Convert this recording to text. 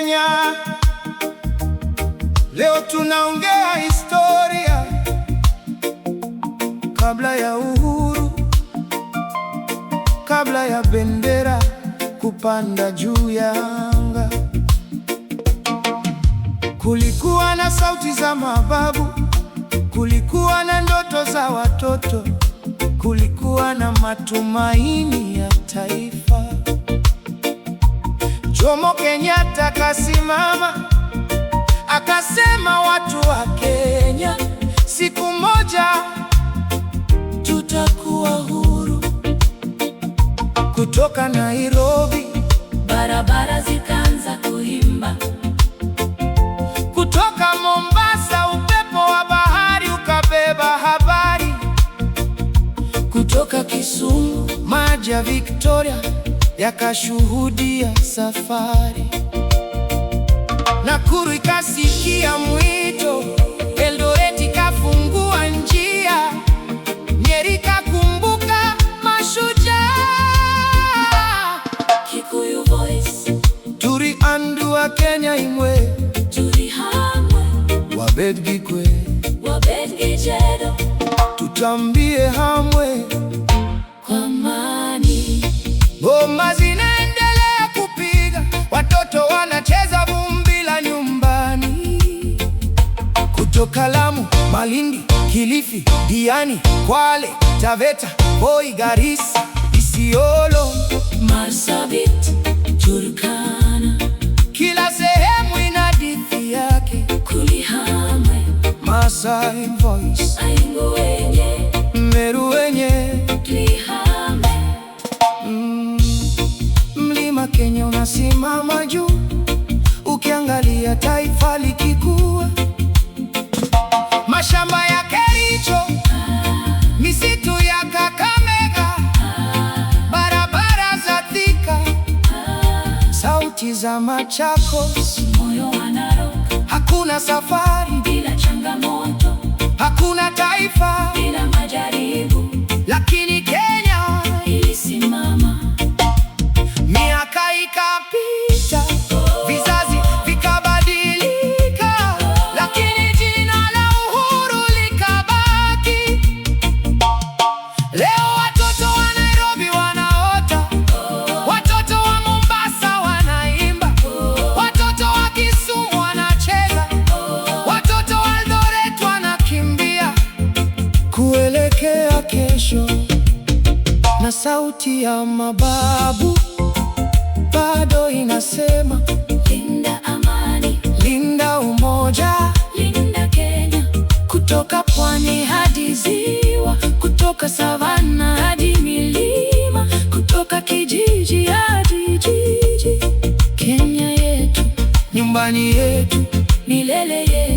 Kenya. Leo tunaongea historia kabla ya uhuru, kabla ya bendera kupanda juu ya anga. Kulikuwa na sauti za mababu, kulikuwa na ndoto za watoto, kulikuwa na matumaini ya taifa. Jomo Kenyatta kasimama, akasema, watu wa Kenya, siku moja tutakuwa huru. Kutoka Nairobi barabara zikaanza kuimba. Kutoka Mombasa upepo wa bahari ukabeba habari. Kutoka Kisumu maji ya Victoria yakashuhudia safari. Nakuru ikasikia mwito, Eldoret ikafungua njia, Nyeri ikakumbuka mashujaa. Kikuyu Voice Turi andua Kenya imwe, turi hamwe, wabedgikwe wabedgijedo, tutambie hamwe kwa amani. Ngoma zinaendelea kupiga, watoto wanacheza vumbi la nyumbani. Kutoka Lamu, Malindi, Kilifi, Diani, Kwale, Taveta, Voi, Garissa, Isiolo, Marsabit, Turkana, kila sehemu ina hadithi yake. Kulihamwe, Maasai Voice, Aingo wenye, Meru wenye, Tulihamwe. Mlima Kenya unasimama juu, ukiangalia taifa likikua. Mashamba ya Kericho, misitu ya Kakamega, barabara za Thika, sauti za Machakos, Moyo wa Narok, hakuna safari bila changamoto, hakuna taifa bila majaribu, lakini Kenya ilisimama. miaka ikapita, vizazi vikabadilika, lakini jina la uhuru likabaki. Leo watoto wa Nairobi wanaota, watoto wa Mombasa wanaimba, watoto wa Kisumu wanacheza, watoto wa Eldoret wanakimbia kuelekea kesho. Na sauti ya mababu bado inasema, Linda amani, linda umoja. linda Kenya. Kutoka pwani hadi ziwa, kutoka savana hadi milima, kutoka kijiji hadi jiji. Kenya yetu, nyumbani yetu, Milele yetu.